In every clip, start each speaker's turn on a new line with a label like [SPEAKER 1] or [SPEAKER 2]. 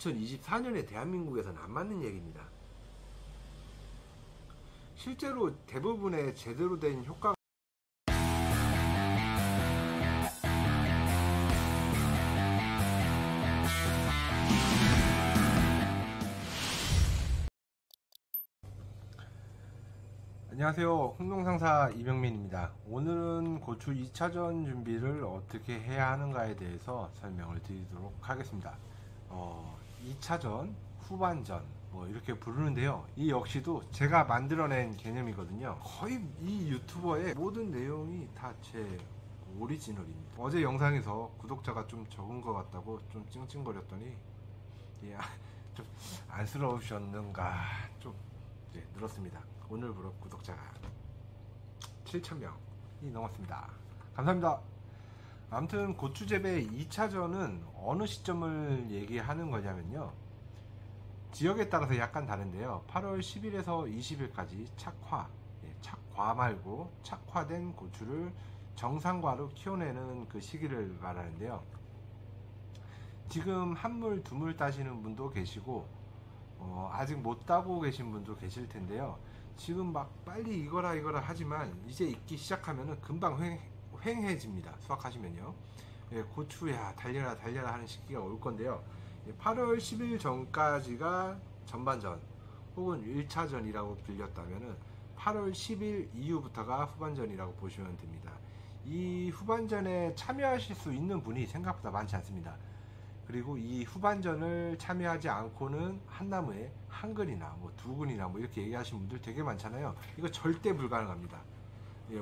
[SPEAKER 1] 2024년에 대한민국에서는 안 맞는 얘기입니다. 실제로 대부분의 제대로 된 효과가 안녕하세요, 홍농상사 이병민입니다. 오늘은 고추 2차전 준비를 어떻게 해야 하는가에 대해서 설명을 드리도록 하겠습니다. 2차전, 후반전 뭐 이렇게 부르는데요, 이 역시도 제가 만들어낸 개념이거든요. 거의 이 유튜버의 모든 내용이 다 제 오리지널입니다. 어제 영상에서 구독자가 좀 적은 것 같다고 좀 찡찡거렸더니 좀 안쓰러우셨는가, 좀 늘었습니다. 오늘부로 구독자가 7,000명이 넘었습니다. 감사합니다. 아무튼 고추 재배 2차전은 어느 시점을 얘기하는 거냐면요, 지역에 따라서 약간 다른데요, 8월 10일에서 20일까지 착과 말고 착화된 고추를 정상과로 키워내는 그 시기를 말하는데요, 지금 한물 두물 따시는 분도 계시고 아직 못 따고 계신 분도 계실 텐데요, 지금 막 빨리 이거라 하지만 이제 익기 시작하면은 금방 휑해집니다. 수확하시면요. 고추야 달려라 하는 시기가 올 건데요, 8월 10일 전까지가 전반전 혹은 1차전이라고 불렸다면은 8월 10일 이후부터가 후반전이라고 보시면 됩니다. 이 후반전에 참여하실 수 있는 분이 생각보다 많지 않습니다. 그리고 이 후반전을 참여하지 않고는 한 나무에 한 근이나 뭐 두 근이나 뭐 이렇게 얘기하시는 분들 되게 많잖아요. 이거 절대 불가능합니다.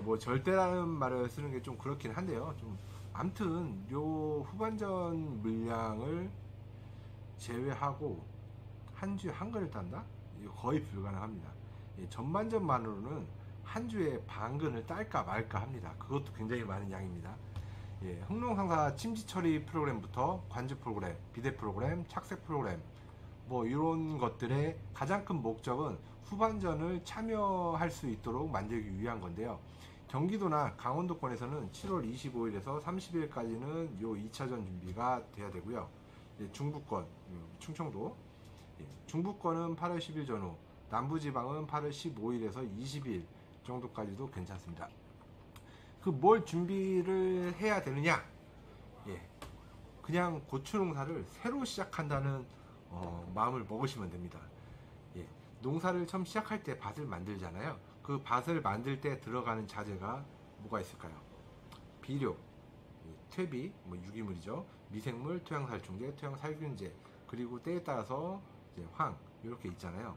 [SPEAKER 1] 뭐 절대라는 말을 쓰는 게 좀 그렇긴 한데요, 좀 암튼 요 후반전 물량을 제외하고 한 주에 한 근을 딴다? 이거 거의 불가능합니다. 전반전만으로는 한 주에 반 근을 딸까 말까 합니다. 그것도 굉장히 많은 양입니다. 흥농상사 침지처리 프로그램부터 관주 프로그램, 비대 프로그램, 착색 프로그램 뭐 이런 것들의 가장 큰 목적은 후반전을 참여할 수 있도록 만들기 위한 건데요, 경기도나 강원도권에서는 7월 25일에서 30일까지는 요 2차전 준비가 돼야 되고요, 중부권, 충청도, 중부권은 8월 10일 전후, 남부지방은 8월 15일에서 20일 정도까지도 괜찮습니다. 그 뭘 준비를 해야 되느냐? 그냥 고추 농사를 새로 시작한다는 마음을 먹으시면 됩니다. 농사를 처음 시작할 때 밭을 만들잖아요. 그 밭을 만들 때 들어가는 자재가 뭐가 있을까요? 비료, 퇴비, 뭐 유기물이죠, 미생물, 토양살충제, 토양살균제, 그리고 때에 따라서 이제 황, 이렇게 있잖아요.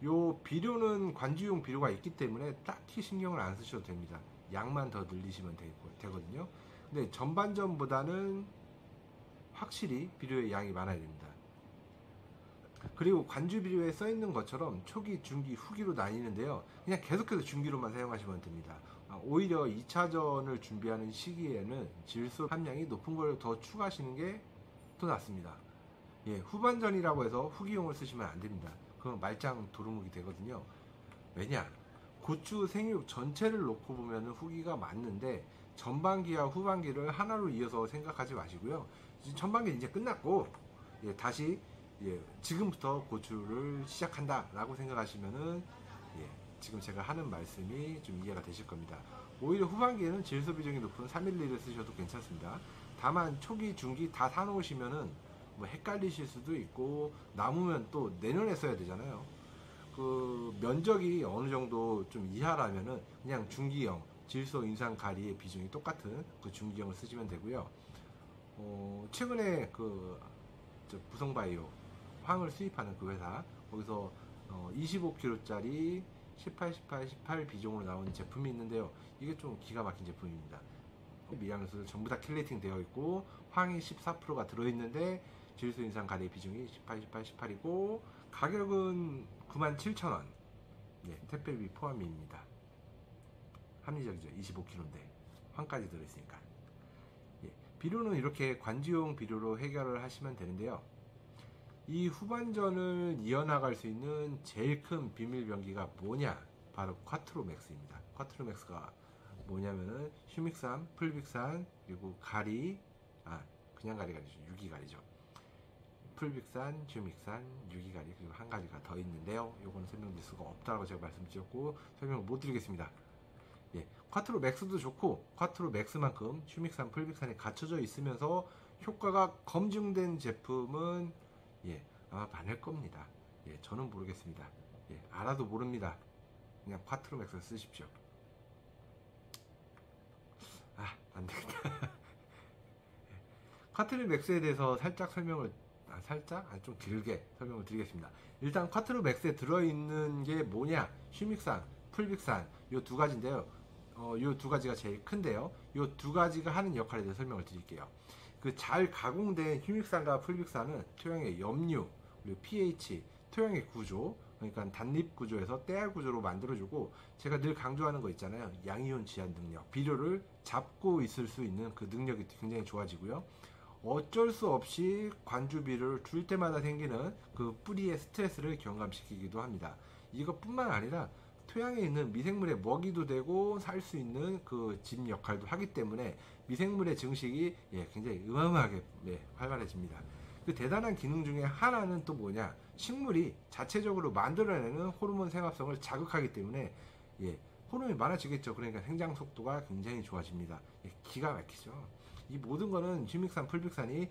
[SPEAKER 1] 요 비료는 관주용 비료가 있기 때문에 딱히 신경을 안 쓰셔도 됩니다. 양만 더 늘리시면 되거든요. 근데 전반전보다는 확실히 비료의 양이 많아야 됩니다. 그리고 관주 비료에 써 있는 것처럼 초기, 중기, 후기로 나뉘는데요, 그냥 계속해서 중기로만 사용하시면 됩니다. 오히려 2차전을 준비하는 시기에는 질소 함량이 높은 걸 더 추가하시는 게 더 낫습니다. 후반전이라고 해서 후기용을 쓰시면 안 됩니다. 그건 말짱 도루묵이 되거든요. 왜냐? 고추 생육 전체를 놓고 보면 후기가 맞는데 전반기와 후반기를 하나로 이어서 생각하지 마시고요. 전반기 이제 끝났고 다시 지금부터 고추를 시작한다 라고 생각하시면은 지금 제가 하는 말씀이 좀 이해가 되실 겁니다. 오히려 후반기에는 질소 비중이 높은 312를 쓰셔도 괜찮습니다. 다만 초기, 중기 다 사놓으시면은 뭐 헷갈리실 수도 있고, 남으면 또 내년에 써야 되잖아요. 그 면적이 어느 정도 좀 이하라면은 그냥 중기형 질소 인상 가리의 비중이 똑같은 그 중기형을 쓰시면 되고요. 최근에 그 부성바이오 황을 수입하는 그 회사, 거기서 25kg짜리 18 비종으로 나오는 제품이 있는데요, 이게 좀 기가 막힌 제품입니다. 미량수를 전부 다 킬레이팅 되어 있고 황이 14%가 들어있는데 질소 인상 가리 비중이 18이고 가격은 97,000원, 택배비 포함입니다. 합리적이죠. 25kg인데 황까지 들어있으니까. 비료는 이렇게 관주용 비료로 해결을 하시면 되는데요, 이 후반전을 이어나갈 수 있는 제일 큰 비밀 병기가 뭐냐? 바로 쿼트로맥스입니다. 쿼트로맥스가 뭐냐면은 휴믹산, 풀빅산, 그리고 가리, 그냥 가리가 아니죠, 유기가리죠. 풀빅산, 주믹산, 유기가리 그리고 한 가지가 더 있는데요. 요거는 설명드릴 수가 없다고 제가 말씀드렸고 설명을 못 드리겠습니다. 예, 콰트로 맥스도 좋고 콰트로 맥스만큼 슈믹산, 풀빅산이 갖춰져 있으면서 효과가 검증된 제품은 아마 많을 겁니다. 저는 모르겠습니다. 알아도 모릅니다. 그냥 콰트로 맥스 쓰십시오. 안되겠다. 콰트로 맥스에 대해서 살짝 설명을 좀 길게 설명을 드리겠습니다. 일단 콰트로 맥스에 들어있는 게 뭐냐, 슈믹산, 풀빅산 요 두 가지인데요. 요 두 가지가 제일 큰데요. 요 두 가지가 하는 역할에 대해서 설명을 드릴게요. 그 잘 가공된 슈믹산과 풀빅산은 토양의 염류 그리고 pH, 토양의 구조, 그러니까 단립 구조에서 떼알 구조로 만들어주고, 제가 늘 강조하는 거 있잖아요. 양이온 지한 능력, 비료를 잡고 있을 수 있는 그 능력이 굉장히 좋아지고요. 어쩔 수 없이 관주비를 줄 때마다 생기는 그 뿌리의 스트레스를 경감시키기도 합니다. 이것뿐만 아니라 토양에 있는 미생물의 먹이도 되고 살 수 있는 그 집 역할도 하기 때문에 미생물의 증식이 굉장히 어마어마하게 활발해집니다. 그 대단한 기능 중에 하나는 또 뭐냐, 식물이 자체적으로 만들어내는 호르몬 생합성을 자극하기 때문에 호르몬이 많아지겠죠. 그러니까 생장 속도가 굉장히 좋아집니다. 기가 막히죠. 이 모든 거는 슈믹산, 풀빅산이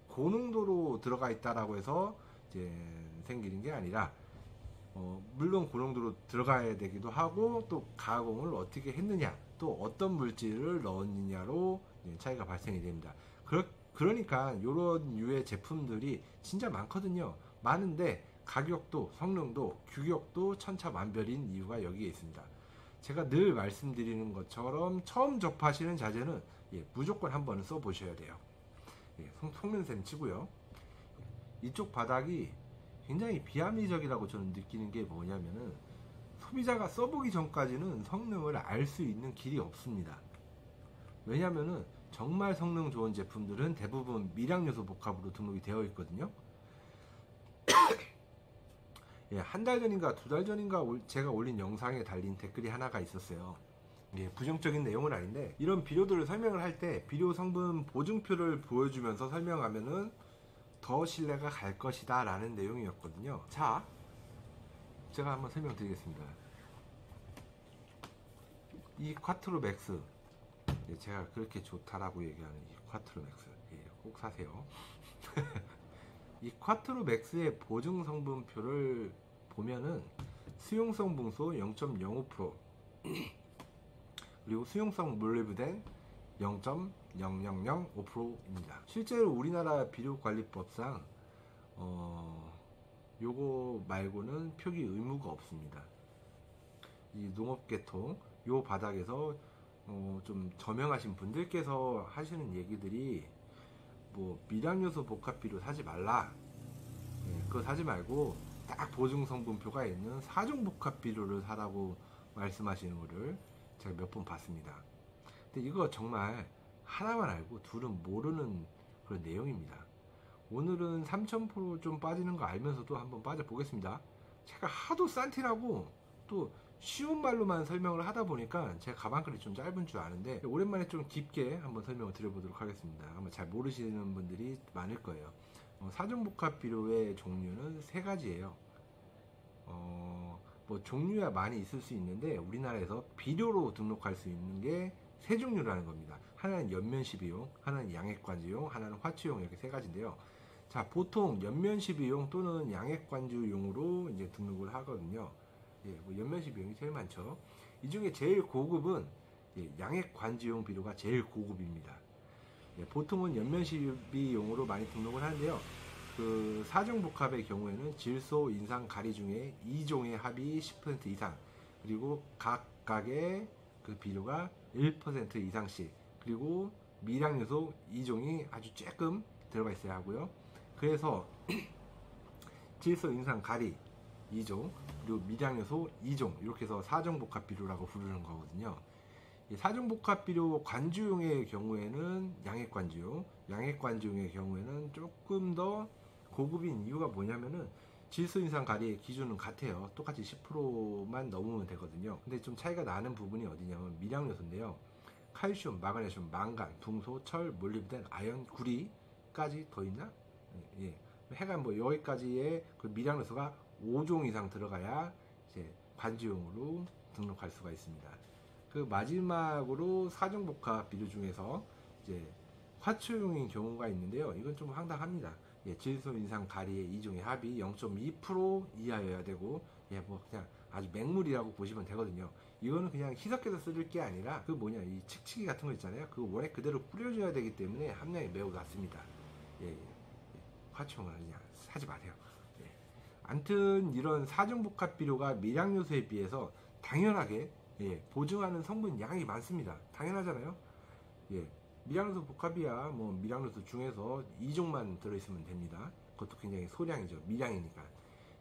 [SPEAKER 1] 고농도로 들어가 있다라고 해서 이제 생기는 게 아니라 물론 고농도로 들어가야 되기도 하고, 또 가공을 어떻게 했느냐, 또 어떤 물질을 넣었느냐로 차이가 발생이 됩니다. 그러니까 이런 유의 제품들이 진짜 많거든요. 많은데 가격도 성능도 규격도 천차만별인 이유가 여기에 있습니다. 제가 늘 말씀드리는 것처럼 처음 접하시는 자재는 무조건 한번 써보셔야 돼요. 속는셈 치고요. 이쪽 바닥이 굉장히 비합리적이라고 저는 느끼는 게 뭐냐면은, 소비자가 써보기 전까지는 성능을 알 수 있는 길이 없습니다. 왜냐면은 정말 성능 좋은 제품들은 대부분 미량요소 복합으로 등록이 되어 있거든요. 한 달 전인가 두 달 전인가 제가 올린 영상에 달린 댓글이 하나가 있었어요. 부정적인 내용은 아닌데, 이런 비료들을 설명을 할 때 비료 성분 보증표를 보여주면서 설명하면은 더 신뢰가 갈 것이다 라는 내용이었거든요. 자, 제가 한번 설명드리겠습니다. 이 콰트로 맥스, 제가 그렇게 좋다라고 얘기하는 이 콰트로 맥스, 꼭 사세요. 이 콰트로 맥스의 보증 성분표를 보면은 수용성 붕소 0.05% 그리고 수용성 몰리브덴 0.0005%입니다. 실제로 우리나라 비료관리법상 요거 말고는 표기 의무가 없습니다. 이 농업계통 요 바닥에서 좀 저명하신 분들께서 하시는 얘기들이, 뭐 미량요소 복합비료 사지 말라, 그거 사지 말고 딱 보증 성분표가 있는 사종 복합비료를 사라고 말씀하시는 거를 제가 몇 번 봤습니다. 근데 이거 정말 하나만 알고 둘은 모르는 그런 내용입니다. 오늘은 3000% 좀 빠지는 거 알면서도 한번 빠져보겠습니다. 제가 하도 싼티라고 또 쉬운 말로만 설명을 하다 보니까 제가 가방글이 좀 짧은 줄 아는데, 오랜만에 좀 깊게 한번 설명을 드려보도록 하겠습니다. 아마 잘 모르시는 분들이 많을 거예요. 사종복합 비료의 종류는 세 가지예요. 뭐 종류야 많이 있을 수 있는데 우리나라에서 비료로 등록할 수 있는 게 세 종류라는 겁니다. 하나는 연면시비용, 하나는 양액관주용, 하나는 화초용, 이렇게 세 가지인데요. 자, 보통 연면시비용 또는 양액관주용으로 이제 등록을 하거든요. 뭐 연면시비용이 제일 많죠. 이 중에 제일 고급은 양액관주용 비료가 제일 고급입니다. 보통은 연면시비용으로 많이 등록을 하는데요. 그 사종복합의 경우에는 질소, 인상, 가리 중에 2종의 합이 10% 이상, 그리고 각각의 그 비료가 1% 이상씩, 그리고 미량요소 2종이 아주 조금 들어가 있어야 하고요. 그래서 질소, 인상, 가리 2종, 그리고 미량요소 2종, 이렇게 해서 사종복합 비료라고 부르는 거거든요. 이 사종복합 비료 관주용의 경우에는 양액관주용의 경우에는 조금 더 고급인 이유가 뭐냐면은 질소, 인상, 가리의 기준은 같아요. 똑같이 10%만 넘으면 되거든요. 근데 좀 차이가 나는 부분이 어디냐면 미량요소인데요. 칼슘, 마그네슘, 망간, 붕소, 철, 몰리브덴, 아연, 구리까지 더 있나? 해가 뭐 여기까지의 그 미량 요소가 5종 이상 들어가야 이제 관주용으로 등록할 수가 있습니다. 그 마지막으로 4종 복합 비료 중에서 이제 화초용인 경우가 있는데요. 이건 좀 황당합니다. 예, 질소, 인산, 가리의 2종의 합이 0.2% 이하여야 되고, 예, 뭐 그냥 아주 맹물이라고 보시면 되거든요. 이거는 그냥 희석해서 쓸 게 아니라 그 뭐냐, 이 칙칙이 같은 거 있잖아요. 그 원액 그대로 뿌려줘야 되기 때문에 함량이 매우 낮습니다. 예, 예. 화초용은 그냥 사지 마세요. 예. 암튼 이런 4종 복합 비료가 미량 요소에 비해서 당연하게 예, 보증하는 성분 양이 많습니다. 당연하잖아요. 예, 미량요소 복합이야 뭐 미량요소 중에서 2종만 들어있으면 됩니다. 그것도 굉장히 소량이죠. 미량이니까.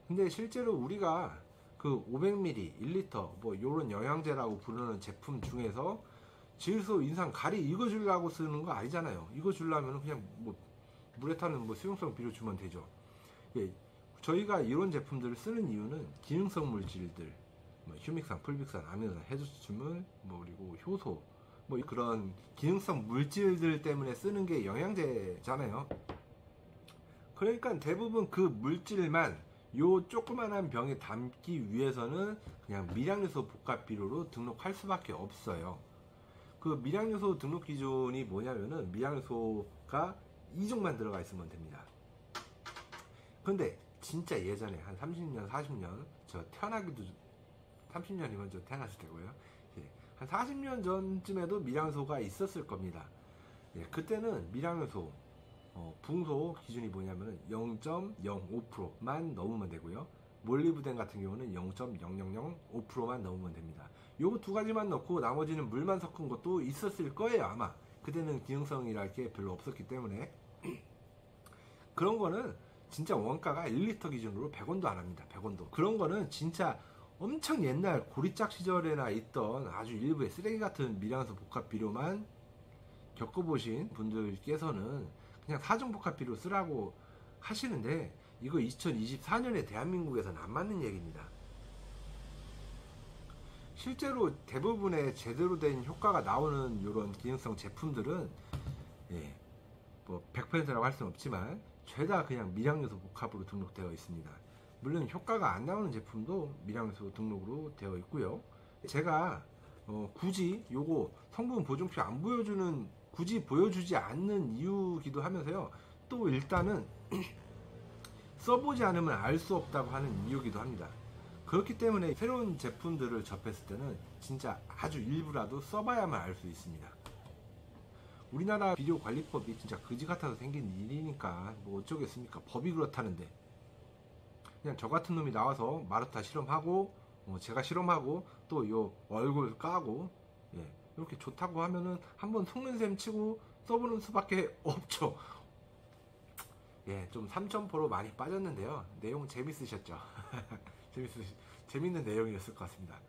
[SPEAKER 1] 근데 실제로 우리가 그 500ml, 1리터 뭐 요런 영양제라고 부르는 제품 중에서 질소, 인산, 가리 이거 주려고 쓰는 거 아니잖아요. 이거 주려면 그냥 뭐 물에 타는 뭐 수용성 비료 주면 되죠. 예, 저희가 이런 제품들을 쓰는 이유는 기능성 물질들, 뭐 휴믹산, 풀빅산, 아미노산, 해조수물, 뭐 그리고 효소, 뭐 그런 기능성 물질들 때문에 쓰는 게 영양제잖아요. 그러니까 대부분 그 물질만 요 조그만한 병에 담기 위해서는 그냥 미량요소 복합 비료로 등록할 수밖에 없어요. 그 미량요소 등록 기준이 뭐냐면은 미량요소가 2종만 들어가 있으면 됩니다. 근데 진짜 예전에 한 30년, 40년 저 태어나기도 30년이면 저 태어났을 때고요. 예, 한 40년 전쯤에도 미량요소가 있었을 겁니다. 예, 그때는 미량요소 붕소 기준이 뭐냐면은 0.05%만 넘으면 되고요. 몰리브덴 같은 경우는 0.0005%만 넘으면 됩니다. 요거 두 가지만 넣고 나머지는 물만 섞은 것도 있었을 거예요, 아마. 그때는 기능성이랄 게 별로 없었기 때문에. 그런 거는 진짜 원가가 1리터 기준으로 100원도 안 합니다. 100원도. 그런 거는 진짜 엄청 옛날 고리짝 시절에나 있던 아주 일부의 쓰레기 같은 미량요소 복합 비료만 겪어보신 분들께서는 그냥 4종 복합 비료 쓰라고 하시는데, 이거 2024년에 대한민국에서는 안 맞는 얘기입니다. 실제로 대부분의 제대로 된 효과가 나오는 이런 기능성 제품들은 예, 뭐 100%라고 할 수는 없지만 죄다 그냥 미량요소 복합으로 등록되어 있습니다. 물론 효과가 안 나오는 제품도 미량요소 등록으로 되어 있고요. 제가 굳이 요거 성분 보증표 안 보여주는, 굳이 보여주지 않는 이유기도 하면서요, 또 일단은 써보지 않으면 알 수 없다고 하는 이유기도 합니다. 그렇기 때문에 새로운 제품들을 접했을 때는 진짜 아주 일부라도 써봐야만 알 수 있습니다. 우리나라 비료 관리법이 진짜 그지 같아서 생긴 일이니까 뭐 어쩌겠습니까. 법이 그렇다는데 그냥 저 같은 놈이 나와서 마르타 실험하고 제가 실험하고 또 요 얼굴 까고 예, 이렇게 좋다고 하면은 한번 속는 셈 치고 써보는 수밖에 없죠. 예, 좀 3,000% 많이 빠졌는데요. 내용 재밌으셨죠? 재밌는 내용이었을 것 같습니다.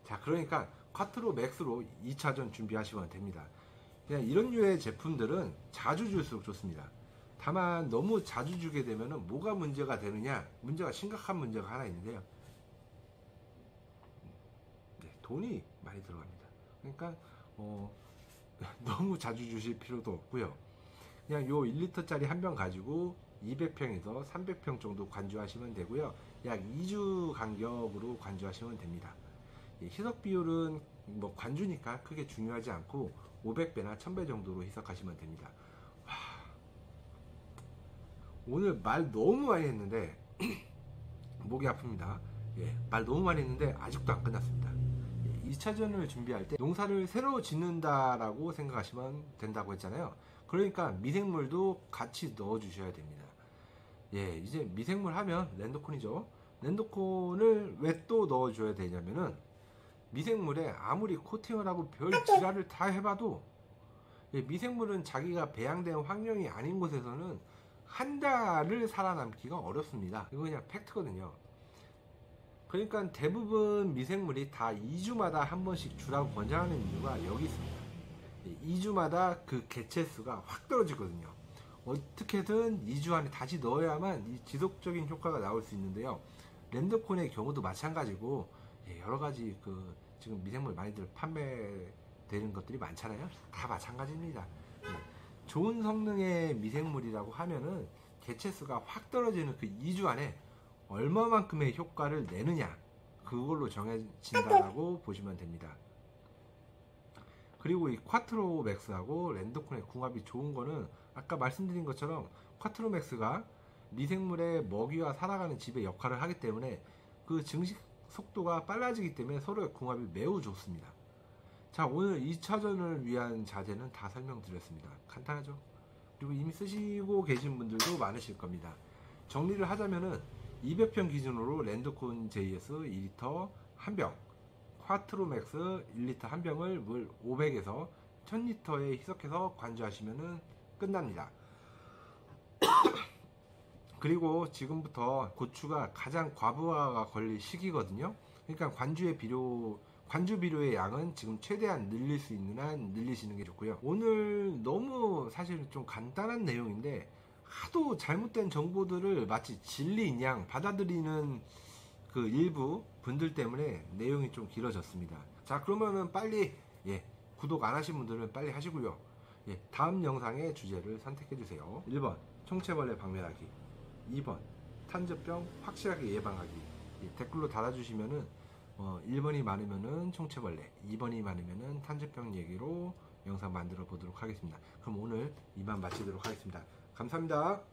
[SPEAKER 1] 자, 그러니까 쿼트로 맥스로 2차전 준비하시면 됩니다. 그냥 이런 류의 제품들은 자주 줄수록 좋습니다. 다만 너무 자주 주게 되면 뭐가 문제가 되느냐, 문제가 심각한 문제가 하나 있는데요. 네, 돈이 많이 들어갑니다. 그러니까 너무 자주 주실 필요도 없고요. 그냥 요 1리터짜리 한 병 가지고 200평에서 300평 정도 관주하시면 되고요. 약 2주 간격으로 관주하시면 됩니다. 희석 비율은 뭐 관주니까 크게 중요하지 않고 500배나 1000배 정도로 희석하시면 됩니다. 와, 오늘 말 너무 많이 했는데 목이 아픕니다. 예, 말 너무 많이 했는데 아직도 안 끝났습니다. 2차전을 준비할 때 농사를 새로 짓는다라고 생각하시면 된다고 했잖아요. 그러니까 미생물도 같이 넣어 주셔야 됩니다. 예, 이제 미생물 하면 랜더콘이죠. 랜더콘을 왜 또 넣어 줘야 되냐면은 미생물에 아무리 코팅을 하고 별 지랄을 다 해봐도 예, 미생물은 자기가 배양된 환경이 아닌 곳에서는 한 달을 살아남기가 어렵습니다. 이거 그냥 팩트거든요. 그러니까 대부분 미생물이 다 2주마다 한 번씩 주라고 권장하는 이유가 여기 있습니다. 2주마다 그 개체수가 확 떨어지거든요. 어떻게든 2주 안에 다시 넣어야만 이 지속적인 효과가 나올 수 있는데요. 랜더콘의 경우도 마찬가지고 여러가지 그 지금 미생물 많이들 판매되는 것들이 많잖아요. 다 마찬가지입니다. 좋은 성능의 미생물이라고 하면은 개체수가 확 떨어지는 그 2주 안에 얼마만큼의 효과를 내느냐, 그걸로 정해진다고 보시면 됩니다. 그리고 이 콰트로 맥스하고 랜드콘의 궁합이 좋은 거는 아까 말씀드린 것처럼 콰트로 맥스가 미생물의 먹이와 살아가는 집의 역할을 하기 때문에 그 증식 속도가 빨라지기 때문에 서로의 궁합이 매우 좋습니다. 자, 오늘 2차전을 위한 자재는 다 설명드렸습니다. 간단하죠? 그리고 이미 쓰시고 계신 분들도 많으실 겁니다. 정리를 하자면은 200평 기준으로 랜드콘 JS 2리터 한 병, 콰트로맥스 1리터 한 병을 물 500에서 1000리터에 희석해서 관주하시면 끝납니다. 그리고 지금부터 고추가 가장 과부하가 걸릴 시기거든요. 그러니까 관주 비료의 양은 지금 최대한 늘릴 수 있는 한 늘리시는 게 좋고요. 오늘 너무 사실 좀 간단한 내용인데 하도 잘못된 정보들을 마치 진리인 양 받아들이는 그 일부 분들 때문에 내용이 좀 길어졌습니다. 자, 그러면은 빨리 구독 안 하신 분들은 빨리 하시고요. 다음 영상의 주제를 선택해 주세요. 1번 총체벌레 박멸하기, 2번 탄저병 확실하게 예방하기. 댓글로 달아주시면은 1번이 많으면은 총체벌레, 2번이 많으면은 탄저병 얘기로 영상 만들어 보도록 하겠습니다. 그럼 오늘 이만 마치도록 하겠습니다. 감사합니다.